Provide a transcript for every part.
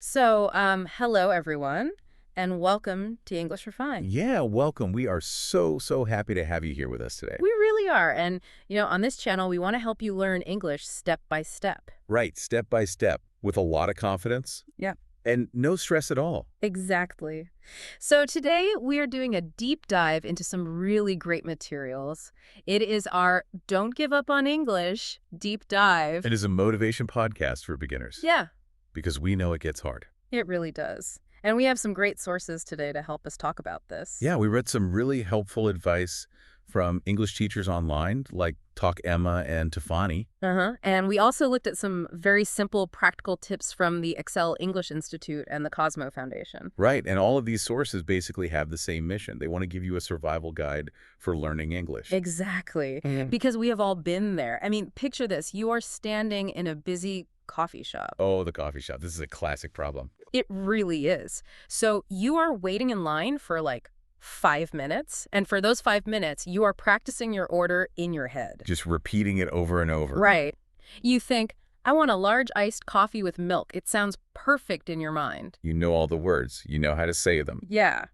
Hello everyone, and welcome to English Refined. Yeah, welcome. We are so happy to have you here with us today. We really are. And, on this channel, we want to help you learn English step by step. Right, step by step, with a lot of confidence Yeah. and no stress at all. Exactly. So today we are doing a deep dive into some really great materials. It is our Don't Give Up on English deep dive. It is a motivation podcast for beginners Yeah, because we know it gets hard. it really does. And we have some great sources today to help us talk about this. Yeah, we read some really helpful advice from English teachers online like Talk Emma and Tafani. And we also looked at some very simple practical tips from the Excel English Institute and the Cosmo Foundation. Right, and all of these sources basically have the same mission. They want to give you a survival guide for learning English. Exactly. Because we have all been there. I mean, picture this. You are standing in a busy coffee shop. Oh, the coffee shop. This is a classic problem. It really is. So you are waiting in line for like 5 minutes. And for those 5 minutes, you are practicing your order in your head. Just repeating it over and over. Right. You think, I want a large iced coffee with milk. It sounds perfect in your mind. You know all the words. You know how to say them. Yeah.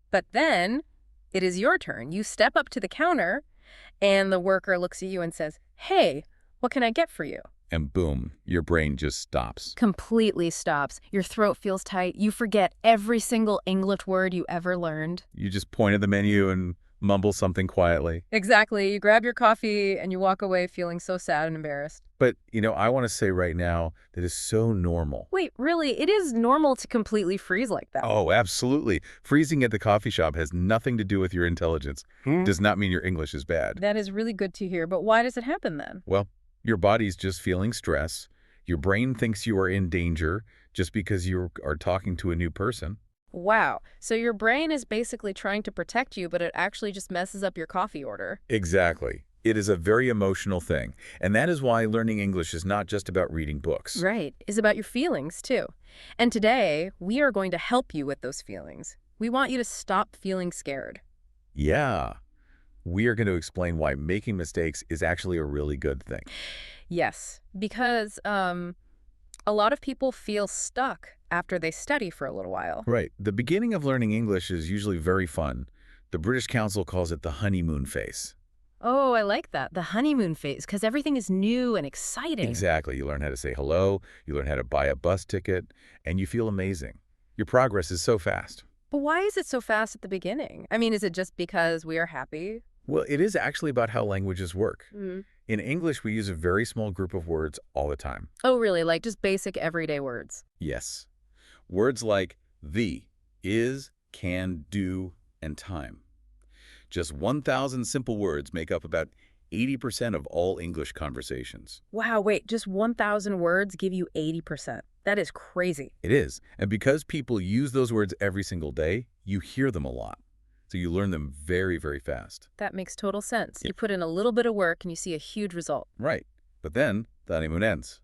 But then it is your turn. You step up to the counter and the worker looks at you and says, "Hey, what can I get for you?" And boom, your brain just stops. Completely stops. Your throat feels tight. You forget every single English word you ever learned. You just point at the menu and mumble something quietly. Exactly. You grab your coffee and you walk away feeling so sad and embarrassed. But, I want to say right now that is so normal. Wait, really? It is normal to completely freeze like that. Oh, absolutely. Freezing at the coffee shop has nothing to do with your intelligence. Does not mean your English is bad. That is really good to hear. But why does it happen then? Well, your body's just feeling stress. Your brain thinks you are in danger just because you are talking to a new person. Wow. So your brain is basically trying to protect you, but it actually just messes up your coffee order. Exactly. It is a very emotional thing. And that is why learning English is not just about reading books. Right. It's about your feelings, too. And today, we are going to help you with those feelings. We want you to stop feeling scared. Yeah. We are going to explain why making mistakes is actually a really good thing. Yes, because a lot of people feel stuck after they study for a little while. Right. The beginning of learning English is usually very fun. The British Council calls it the honeymoon phase. Oh, I like that. The honeymoon phase, because everything is new and exciting. Exactly. You learn how to say hello, you learn how to buy a bus ticket, and you feel amazing. Your progress is so fast. But why is it so fast at the beginning? I mean, is it just because we are happy? Well, it is actually about how languages work. Mm. In English, we use a very small group of words all the time. Oh, really? Like just basic everyday words? Yes. Words like the, is, can, do, and time. Just 1,000 simple words make up about 80% of all English conversations. Wow, wait, just 1,000 words give you 80%. That is crazy. It is. And because people use those words every single day, you hear them a lot. So you learn them very fast. That makes total sense. Yeah. You put in a little bit of work and you see a huge result. Right. But then the honeymoon ends.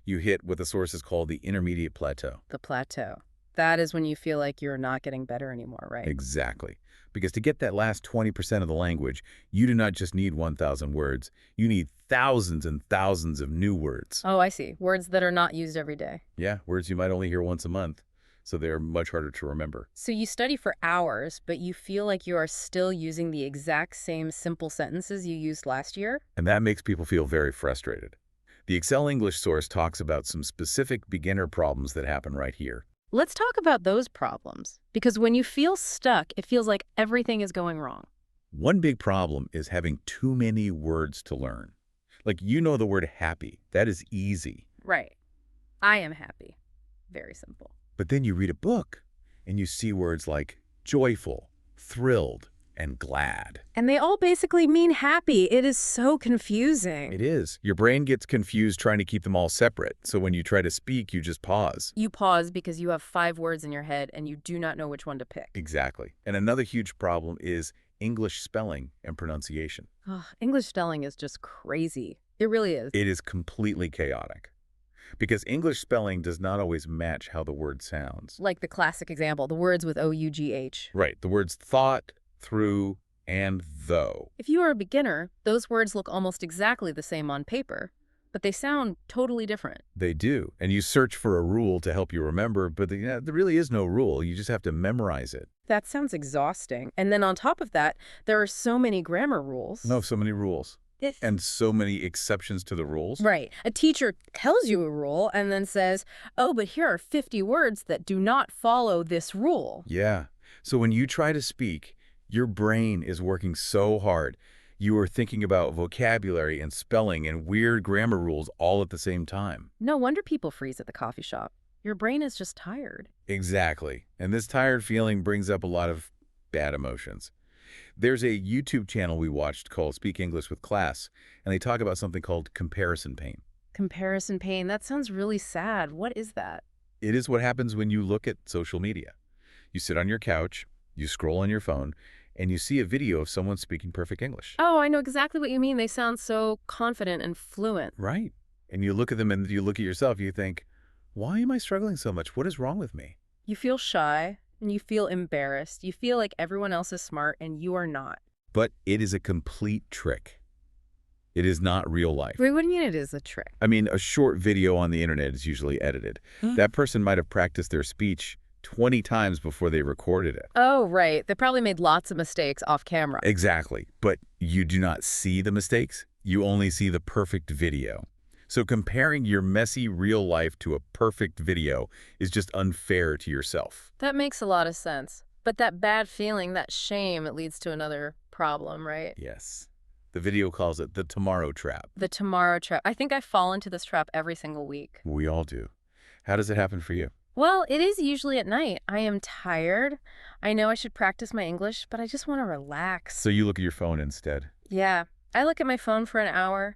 You hit what the sources call the intermediate plateau. The plateau. That is when you feel like you're not getting better anymore, right? Exactly. Because to get that last 20% of the language, you do not just need 1,000 words. You need thousands and thousands of new words. Oh, I see. Words that are not used every day. Yeah, words you might only hear once a month. So they're much harder to remember. So you study for hours, but you feel like you are still using the exact same simple sentences you used last year? And that makes people feel very frustrated. The Excel English source talks about some specific beginner problems that happen right here. Let's talk about those problems. Because when you feel stuck, it feels like everything is going wrong. One big problem is having too many words to learn. Like, the word happy. That is easy. Right. I am happy. Very simple. But then you read a book and you see words like joyful, thrilled, and glad. And they all basically mean happy. It is so confusing. It is. Your brain gets confused trying to keep them all separate. So when you try to speak, you just pause. You pause because you have 5 words in your head and you do not know which one to pick. Exactly. And another huge problem is English spelling and pronunciation. Ugh, English spelling is just crazy. It really is. It is completely chaotic. Because English spelling does not always match how the word sounds. Like the classic example, the words with O-U-G-H. Right. The words thought, through, and though. If you are a beginner, those words look almost exactly the same on paper. but they sound totally different. They do. And you search for a rule to help you remember, but there really is no rule. You just have to memorize it. That sounds exhausting. And then on top of that, there are so many grammar rules. No, so many rules. If And so many exceptions to the rules. Right. A teacher tells you a rule and then says, oh, but here are 50 words that do not follow this rule. Yeah. So when you try to speak, your brain is working so hard. You are thinking about vocabulary and spelling and weird grammar rules all at the same time. No wonder people freeze at the coffee shop. Your brain is just tired. Exactly. And this tired feeling brings up a lot of bad emotions. There's a YouTube channel we watched called Speak English with Class, and they talk about something called comparison pain. Comparison pain, that sounds really sad. What is that? It is what happens when you look at social media. You sit on your couch, you scroll on your phone, and you see a video of someone speaking perfect English. Oh, I know exactly what you mean. They sound so confident and fluent. Right. And you look at them and you look at yourself, you think, why am I struggling so much? What is wrong with me? You feel shy and you feel embarrassed. You feel like everyone else is smart and you are not. But it is a complete trick. It is not real life. Wait, what do you mean it is a trick? I mean, a short video on the internet is usually edited. That person might have practiced their speech 20 times before they recorded it. Oh, right. They probably made lots of mistakes off camera. Exactly. But you do not see the mistakes. You only see the perfect video. So comparing your messy real life to a perfect video is just unfair to yourself. That makes a lot of sense. But that bad feeling, that shame, it leads to another problem, right? Yes. The video calls it the tomorrow trap. The tomorrow trap. I think I fall into this trap every single week. We all do. How does it happen for you? Well, it is usually at night. I am tired. I know I should practice my English, but I just want to relax. So you look at your phone instead. Yeah. I look at my phone for an hour,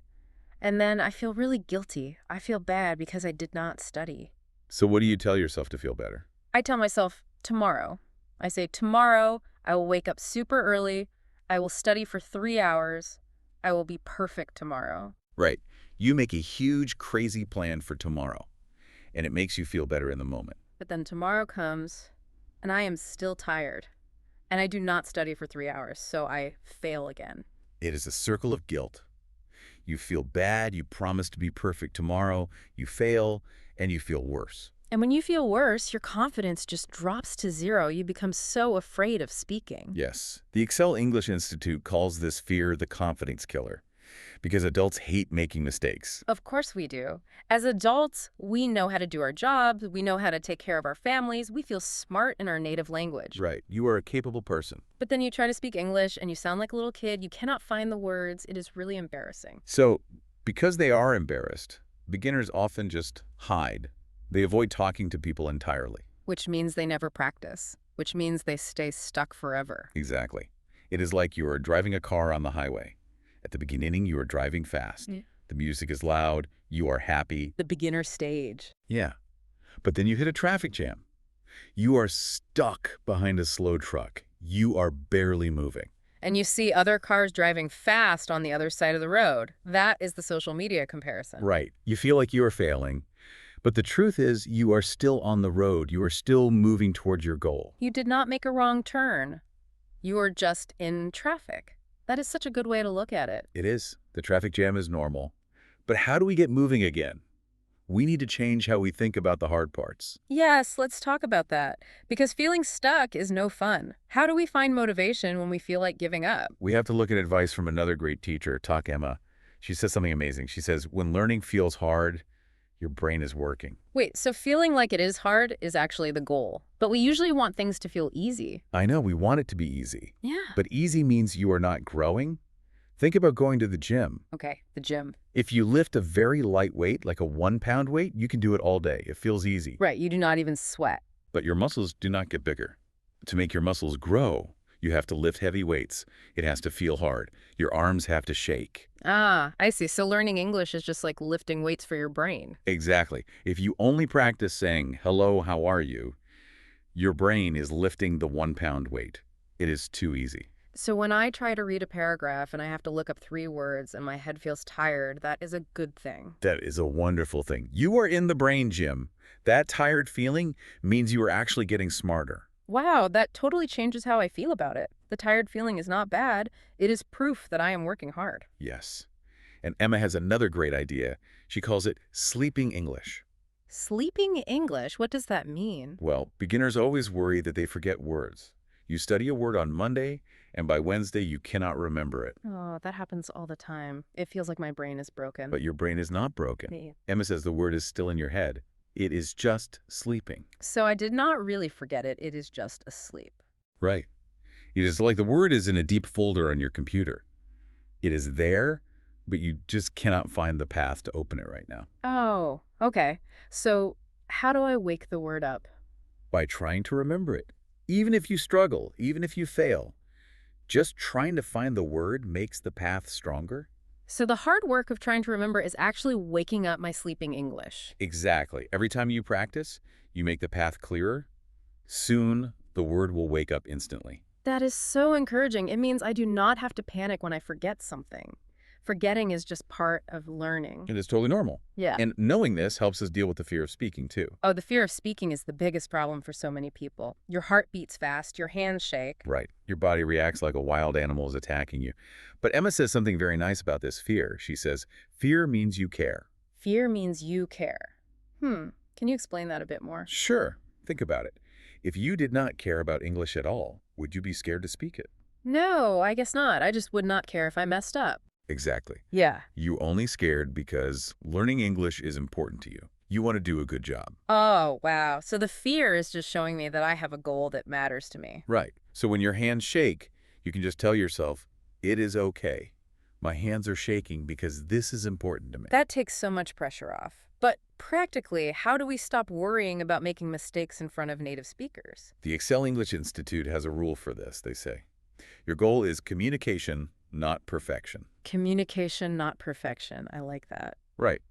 and then I feel really guilty. I feel bad because I did not study. So what do you tell yourself to feel better? I tell myself, tomorrow. I say, tomorrow, I will wake up super early. I will study for 3 hours. I will be perfect tomorrow. Right. You make a huge, crazy plan for tomorrow, and it makes you feel better in the moment. But then tomorrow comes, and I am still tired. And I do not study for 3 hours, so I fail again. It is a circle of guilt. You feel bad, you promise to be perfect tomorrow, you fail, and you feel worse. And when you feel worse, your confidence just drops to zero. You become so afraid of speaking. Yes. The Excel English Institute calls this fear the confidence killer, because adults hate making mistakes. Of course we do. As adults, we know how to do our jobs. We know how to take care of our families. We feel smart in our native language. Right. You are a capable person. But then you try to speak English and you sound like a little kid. You cannot find the words. It is really embarrassing. So, because they are embarrassed, beginners often just hide. They avoid talking to people entirely. Which means they never practice. Which means they stay stuck forever. Exactly. It is like you are driving a car on the highway. At the beginning, you are driving fast. Yeah. The music is loud. You are happy. The beginner stage. Yeah. But then you hit a traffic jam. You are stuck behind a slow truck. You are barely moving. And you see other cars driving fast on the other side of the road. That is the social media comparison. Right. You feel like you are failing. But the truth is, you are still on the road. You are still moving towards your goal. You did not make a wrong turn. You are just in traffic. That is such a good way to look at it. It is. The traffic jam is normal. But how do we get moving again? We need to change how we think about the hard parts. Yes, let's talk about that. Because feeling stuck is no fun. How do we find motivation when we feel like giving up? We have to look at advice from another great teacher, Tak Emma. She says something amazing. She says, when learning feels hard, your brain is working. Wait, so feeling like it is hard is actually the goal. But we usually want things to feel easy. I know, we want it to be easy. Yeah. But easy means you are not growing. Think about going to the gym. Okay, the gym. If you lift a very light weight, like a 1-pound weight, you can do it all day. It feels easy. Right, you do not even sweat. But your muscles do not get bigger. To make your muscles grow, you have to lift heavy weights. It has to feel hard. Your arms have to shake. Ah, I see. So learning English is just like lifting weights for your brain. Exactly. If you only practice saying, hello, how are you? Your brain is lifting the 1-pound weight. It is too easy. So when I try to read a paragraph and I have to look up 3 words and my head feels tired, that is a good thing. That is a wonderful thing. You are in the brain gym. That tired feeling means you are actually getting smarter. Wow, that totally changes how I feel about it. The tired feeling is not bad. It is proof that I am working hard. Yes. And Emma has another great idea. She calls it sleeping English. Sleeping English? What does that mean? Well, beginners always worry that they forget words. You study a word on Monday, and by Wednesday you cannot remember it. Oh, that happens all the time. It feels like my brain is broken. But your brain is not broken. Emma says the word is still in your head. It is just sleeping. So I did not really forget it. It is just asleep. Right. It is like the word is in a deep folder on your computer. It is there, but you just cannot find the path to open it right now. Oh, okay. So how do I wake the word up? By trying to remember it. Even if you struggle, even if you fail, just trying to find the word makes the path stronger. So the hard work of trying to remember is actually waking up my sleeping English. Exactly. Every time you practice, you make the path clearer. Soon, the word will wake up instantly. That is so encouraging. It means I do not have to panic when I forget something. Forgetting is just part of learning. It is totally normal. Yeah. And knowing this helps us deal with the fear of speaking, too. Oh, the fear of speaking is the biggest problem for so many people. Your heart beats fast, your hands shake. Right. Your body reacts like a wild animal is attacking you. But Emma says something very nice about this fear. She says, fear means you care. Fear means you care. Can you explain that a bit more? Sure. Think about it. If you did not care about English at all, would you be scared to speak it? No, I guess not. I just would not care if I messed up. Exactly. Yeah. You only scared because learning English is important to you. You want to do a good job. Oh, wow. So the fear is just showing me that I have a goal that matters to me. Right. So when your hands shake, you can just tell yourself, it is okay. My hands are shaking because this is important to me. That takes so much pressure off. But practically, how do we stop worrying about making mistakes in front of native speakers? The Excel English Institute has a rule for this, they say. Your goal is communication, not perfection. Communication, not perfection. I like that. Right.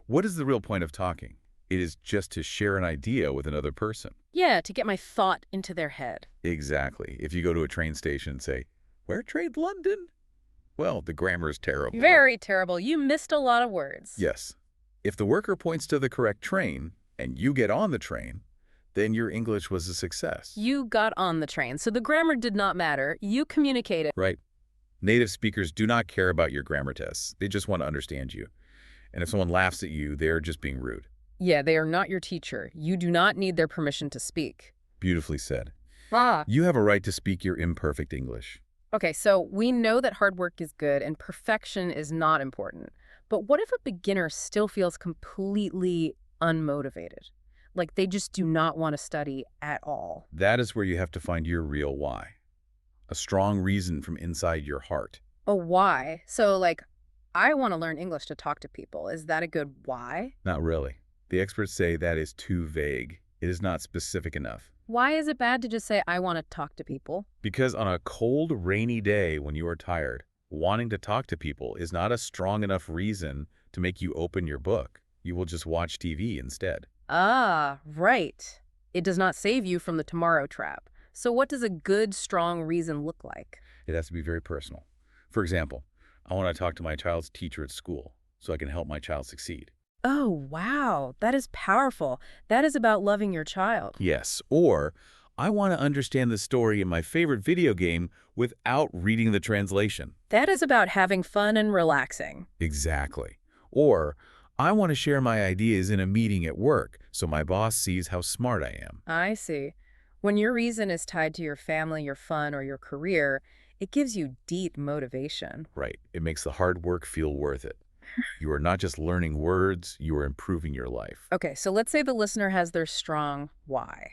What is the real point of talking? It is just to share an idea with another person. Yeah, to get my thought into their head. Exactly. If you go to a train station and say, "Where trade London?" Well, the grammar is terrible. Very terrible. You missed a lot of words. Yes. If the worker points to the correct train and you get on the train, then your English was a success. You got on the train, so the grammar did not matter. You communicated. Right. Native speakers do not care about your grammar tests. They just want to understand you. And if someone laughs at you, they're just being rude. Yeah, they are not your teacher. You do not need their permission to speak. Beautifully said. Ah. You have a right to speak your imperfect English. Okay, so we know that hard work is good and perfection is not important. But what if a beginner still feels completely unmotivated? Like they just do not want to study at all. That is where you have to find your real why. A strong reason from inside your heart. Oh, why? So like, I want to learn English to talk to people. Is that a good why? Not really. The experts say that is too vague. It is not specific enough. Why is it bad to just say, I want to talk to people? Because on a cold, rainy day when you are tired, wanting to talk to people is not a strong enough reason to make you open your book. You will just watch TV instead. Ah, right. It does not save you from the tomorrow trap. So what does a good, strong reason look like? It has to be very personal. For example, I want to talk to my child's teacher at school so I can help my child succeed. Oh, wow. That is powerful. That is about loving your child. Yes, or I want to understand the story in my favorite video game without reading the translation. That is about having fun and relaxing. Exactly. Or I want to share my ideas in a meeting at work so my boss sees how smart I am. I see. When your reason is tied to your family, your fun, or your career, it gives you deep motivation. Right. It makes the hard work feel worth it. You are not just learning words, you are improving your life. Okay, so let's say the listener has their strong why.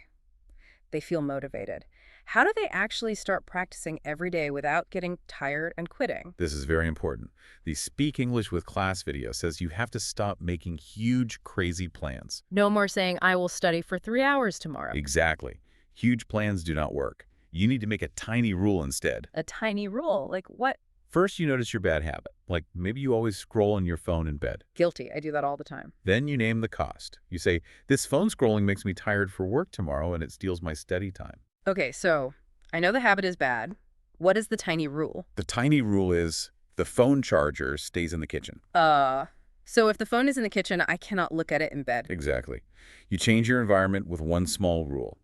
They feel motivated. How do they actually start practicing every day without getting tired and quitting? This is very important. The Speak English with Class video says you have to stop making huge, crazy plans. No more saying, I will study for 3 hours tomorrow. Exactly. Huge plans do not work. You need to make a tiny rule instead. A tiny rule? Like what? First, you notice your bad habit, like maybe you always scroll on your phone in bed. Guilty. I do that all the time. Then you name the cost. You say, this phone scrolling makes me tired for work tomorrow and it steals my study time. Okay, so I know the habit is bad. What is the tiny rule? The tiny rule is the phone charger stays in the kitchen. So if the phone is in the kitchen, I cannot look at it in bed. Exactly. You change your environment with one small rule.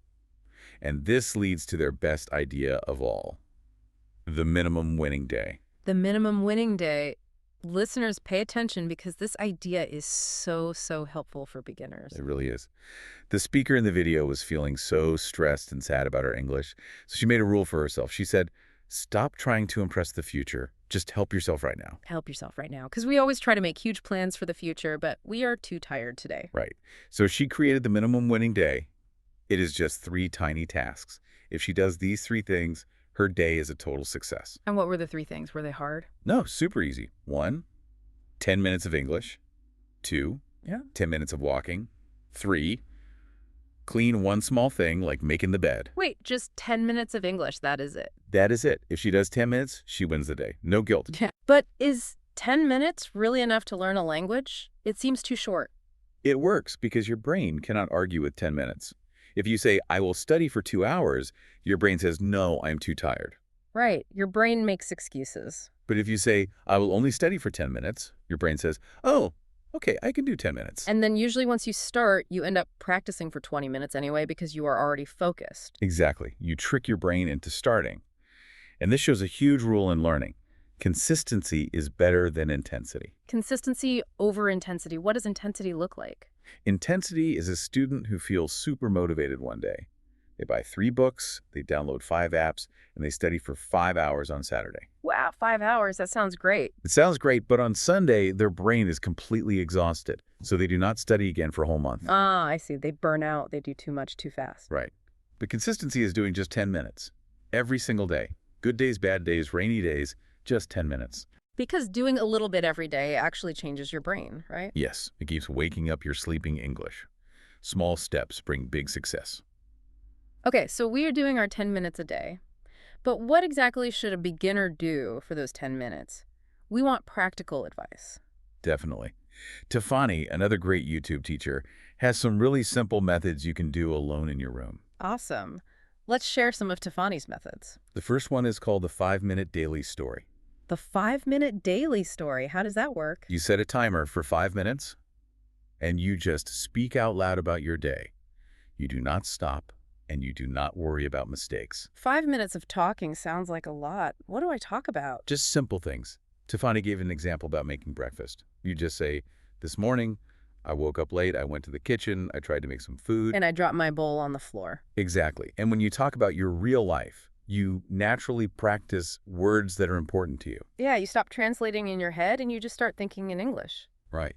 And this leads to their best idea of all. The minimum winning day. The minimum winning day. Listeners, pay attention because this idea is so, so helpful for beginners. It really is. The speaker in the video was feeling so stressed and sad about her English, so she made a rule for herself. She said, "Stop trying to impress the future. Just help yourself right now." Help yourself right now, because we always try to make huge plans for the future, but we are too tired today. Right. So she created the minimum winning day. It is just 3 tiny tasks. If she does these 3 things, her day is a total success. And what were the 3 things? Were they hard? No, super easy. 1, 10 minutes of English. 2, Yeah. 10 minutes of walking. 3, clean one small thing like making the bed. Wait, just 10 minutes of English, that is it. That is it. If she does 10 minutes, she wins the day. No guilt. Yeah. But is 10 minutes really enough to learn a language? It seems too short. It works because your brain cannot argue with 10 minutes. If you say, "I will study for 2 hours," your brain says, "No, I'm too tired." Right. Your brain makes excuses. But if you say, "I will only study for 10 minutes," your brain says, "Oh, okay, I can do 10 minutes." And then usually once you start, you end up practicing for 20 minutes anyway because you are already focused. Exactly. You trick your brain into starting. And this shows a huge rule in learning. Consistency is better than intensity. Consistency over intensity. What does intensity look like? Intensity is a student who feels super motivated one day. They buy 3 books, they download 5 apps, and they study for 5 hours on Saturday. Wow, 5 hours. That sounds great. It sounds great, but on Sunday, their brain is completely exhausted, so they do not study again for a whole month. Ah, I see. They burn out. They do too much too fast. Right. But consistency is doing just 10 minutes. Every single day. Good days, bad days, rainy days, just 10 minutes. Because doing a little bit every day actually changes your brain, right? Yes, it keeps waking up your sleeping English. Small steps bring big success. Okay, so we are doing our 10 minutes a day. But what exactly should a beginner do for those 10 minutes? We want practical advice. Definitely. Tafani, another great YouTube teacher, has some really simple methods you can do alone in your room. Awesome. Let's share some of Tiffany's methods. The first one is called the 5-minute daily story. The 5-minute daily story. How does that work? You set a timer for 5 minutes, and you just speak out loud about your day. You do not stop, and you do not worry about mistakes. 5 minutes of talking sounds like a lot. What do I talk about? Just simple things. Tafani gave an example about making breakfast. You just say, "This morning, I woke up late, I went to the kitchen, I tried to make some food." And I drop my bowl on the floor. Exactly. And when you talk about your real life, you naturally practice words that are important to you. Yeah, you stop translating in your head and you just start thinking in English. Right.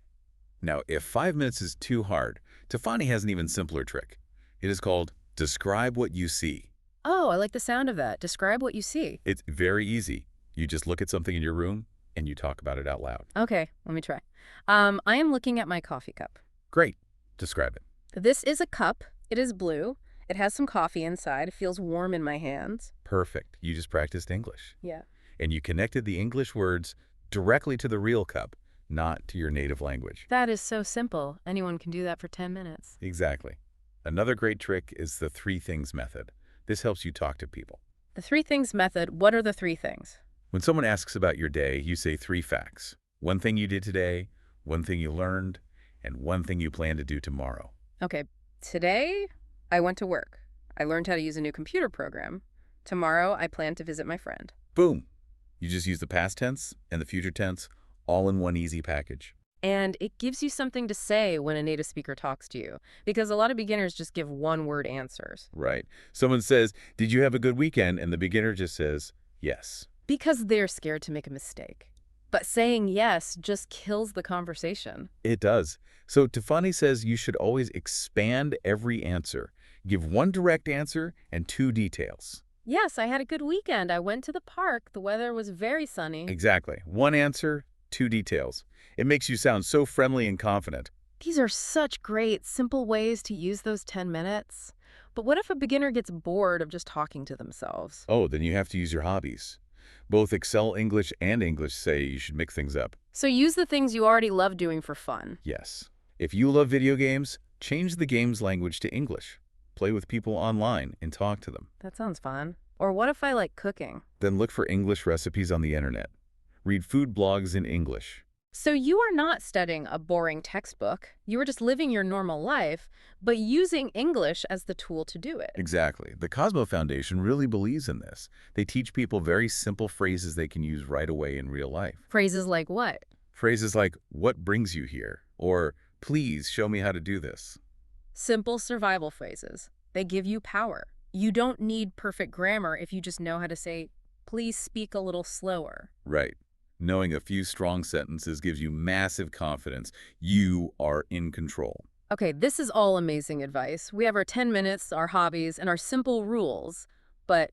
Now, if 5 minutes is too hard, Tafani has an even simpler trick. It is called describe what you see. Oh, I like the sound of that. Describe what you see. It's very easy. You just look at something in your room and you talk about it out loud. Okay, let me try. I am looking at my coffee cup. Great. Describe it. This is a cup. It is blue. It has some coffee inside. It feels warm in my hands. Perfect. You just practiced English. Yeah. And you connected the English words directly to the real cup, not to your native language. That is so simple. Anyone can do that for 10 minutes. Exactly. Another great trick is the 3 things method. This helps you talk to people. The 3 things method, what are the 3 things? When someone asks about your day, you say 3 facts. 1 thing you did today, 1 thing you learned, and 1 thing you plan to do tomorrow. Okay, today I went to work. I learned how to use a new computer program. Tomorrow I plan to visit my friend. Boom! You just use the past tense and the future tense all in one easy package. And it gives you something to say when a native speaker talks to you, because a lot of beginners just give one-word answers. Right. Someone says, "Did you have a good weekend?" And the beginner just says, "Yes." Because they're scared to make a mistake. But saying yes just kills the conversation. It does. So Tafani says you should always expand every answer. Give 1 direct answer and 2 details. Yes, I had a good weekend. I went to the park. The weather was very sunny. Exactly. 1 answer, 2 details. It makes you sound so friendly and confident. These are such great, simple ways to use those 10 minutes. But what if a beginner gets bored of just talking to themselves? Oh, then you have to use your hobbies. Both Excel English and English say you should mix things up. So use the things you already love doing for fun. Yes. If you love video games, change the game's language to English. Play with people online and talk to them. That sounds fun. Or what if I like cooking? Then look for English recipes on the internet. Read food blogs in English. So you are not studying a boring textbook. You are just living your normal life, but using English as the tool to do it. Exactly. The Cosmo Foundation really believes in this. They teach people very simple phrases they can use right away in real life. Phrases like what? Phrases like, "What brings you here?" or "Please show me how to do this." Simple survival phrases. They give you power. You don't need perfect grammar if you just know how to say, please speak a little slower. Right. Knowing a few strong sentences gives you massive confidence. You are in control. Okay, this is all amazing advice. We have our 10 minutes, our hobbies, and our simple rules, but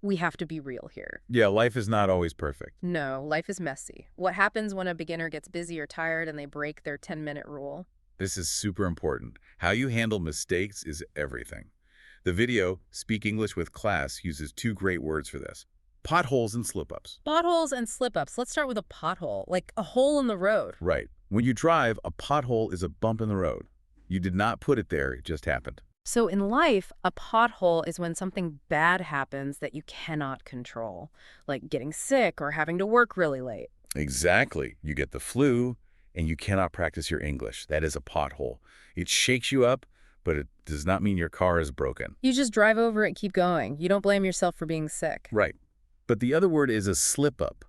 we have to be real here. Yeah, life is not always perfect. No, life is messy. What happens when a beginner gets busy or tired and they break their 10-minute rule? This is super important. How you handle mistakes is everything. The video, Speak English with Class, uses two great words for this: potholes and slip-ups. Potholes and slip-ups. Let's start with a pothole, like a hole in the road. Right. When you drive, a pothole is a bump in the road. You did not put it there, it just happened. So in life, a pothole is when something bad happens that you cannot control, like getting sick or having to work really late. Exactly. You get the flu, and you cannot practice your English. That is a pothole. It shakes you up, but it does not mean your car is broken. You just drive over it, keep going. You don't blame yourself for being sick. Right. But the other word is a slip-up.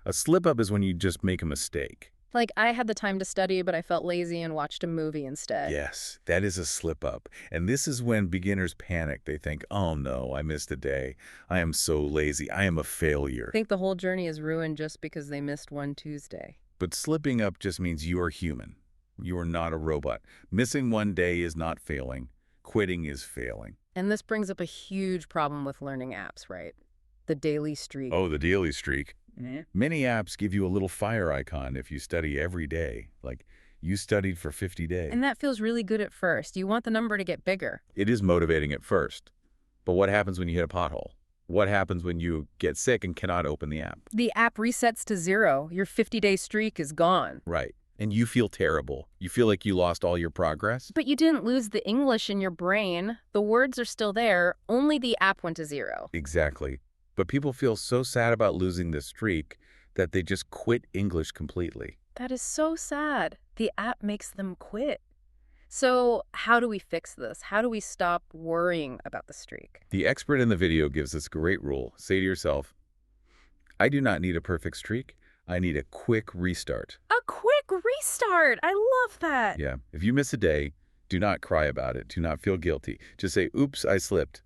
A slip-up is when you just make a mistake. Like, I had the time to study, but I felt lazy and watched a movie instead. Yes, that is a slip-up. And this is when beginners panic. They think, oh no, I missed a day. I am so lazy. I am a failure. I think the whole journey is ruined just because they missed one Tuesday. But slipping up just means you are human. You are not a robot. Missing one day is not failing. Quitting is failing. And this brings up a huge problem with learning apps, right? The daily streak. Oh, the daily streak. Many apps give you a little fire icon if you study every day, like you studied for 50 days. And that feels really good at first. You want the number to get bigger. It is motivating at first. But what happens when you hit a pothole? What happens when you get sick and cannot open the app? The app resets to 0. Your 50-day streak is gone. Right. And you feel terrible. You feel like you lost all your progress. But you didn't lose the English in your brain. The words are still there. Only the app went to 0. Exactly. But people feel so sad about losing this streak that they just quit English completely. That is so sad. The app makes them quit. So how do we fix this? How do we stop worrying about the streak? The expert in the video gives this great rule. Say to yourself, I do not need a perfect streak. I need a quick restart. A quick restart. I love that. Yeah. If you miss a day, do not cry about it. Do not feel guilty. Just say, oops, I slipped.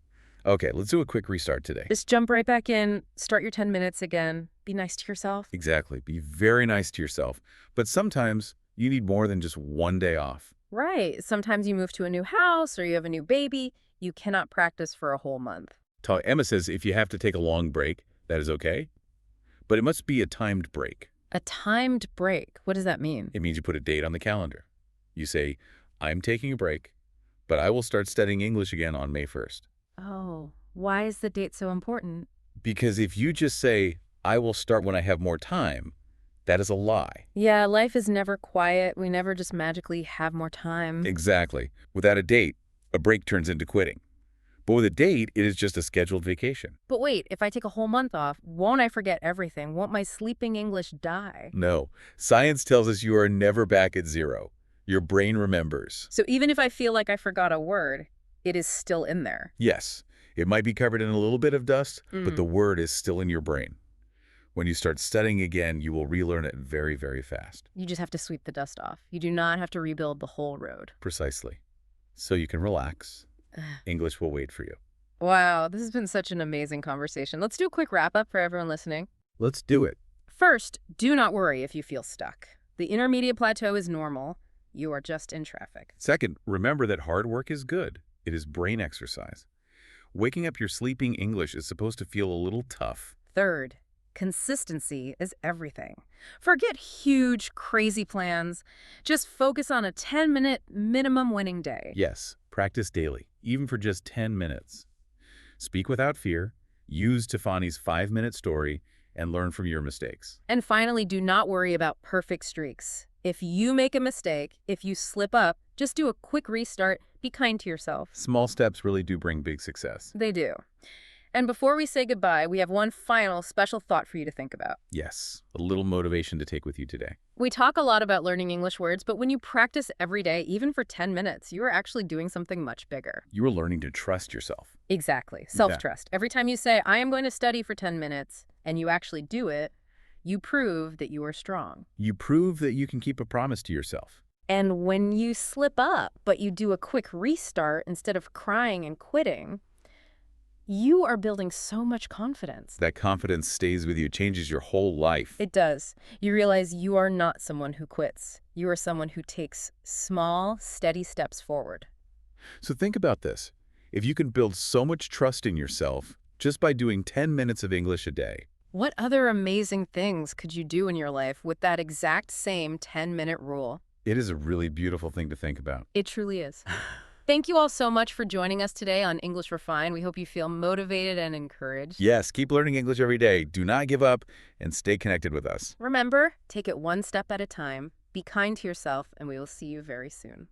Okay, let's do a quick restart today. Just jump right back in, start your 10 minutes again, be nice to yourself. Exactly. Be very nice to yourself. But sometimes you need more than just one day off. Right. Sometimes you move to a new house or you have a new baby. You cannot practice for a whole month. Emma says if you have to take a long break, that is okay. But it must be a timed break. A timed break. What does that mean? It means you put a date on the calendar. You say, I'm taking a break, but I will start studying English again on May 1st. Oh, why is the date so important? Because if you just say, I will start when I have more time, that is a lie. Yeah, life is never quiet. We never just magically have more time. Exactly. Without a date, a break turns into quitting. But with a date, it is just a scheduled vacation. But wait, if I take a whole month off, won't I forget everything? Won't my sleeping English die? No. Science tells us you are never back at 0. Your brain remembers. So even if I feel like I forgot a word, it is still in there. Yes. It might be covered in a little bit of dust, but the word is still in your brain. When you start studying again, you will relearn it very, very fast. You just have to sweep the dust off. You do not have to rebuild the whole road. Precisely. So you can relax. English will wait for you. Wow, this has been such an amazing conversation. Let's do a quick wrap-up for everyone listening. Let's do it. First, do not worry if you feel stuck. The intermediate plateau is normal. You are just in traffic. Second, remember that hard work is good. It is brain exercise. Waking up your sleeping English is supposed to feel a little tough. Third, consistency is everything. Forget huge, crazy plans. Just focus on a 10-minute minimum winning day. Yes, practice daily, even for just 10 minutes. Speak without fear, use Tiffany's 5-minute story, and learn from your mistakes. And finally, do not worry about perfect streaks. If you make a mistake, if you slip up, just do a quick restart. Be kind to yourself. Small steps really do bring big success. They do. And before we say goodbye, we have one final special thought for you to think about. Yes, a little motivation to take with you today. We talk a lot about learning English words, but when you practice every day, even for 10 minutes, you are actually doing something much bigger. You are learning to trust yourself. Exactly. Self-trust. Every time you say, I am going to study for 10 minutes, and you actually do it, You prove that you are strong. You prove that you can keep a promise to yourself. And when you slip up, but you do a quick restart instead of crying and quitting, you are building so much confidence. That confidence stays with you, changes your whole life. It does. You realize you are not someone who quits. You are someone who takes small, steady steps forward. So think about this. If you can build so much trust in yourself just by doing 10 minutes of English a day, What other amazing things could you do in your life with that exact same 10-minute rule? it is a really beautiful thing to think about. It truly is. Thank you all so much for joining us today on English Refined. We hope you feel motivated and encouraged. Yes, keep learning English every day. Do not give up and stay connected with us. Remember, take it one step at a time, be kind to yourself, and we will see you very soon.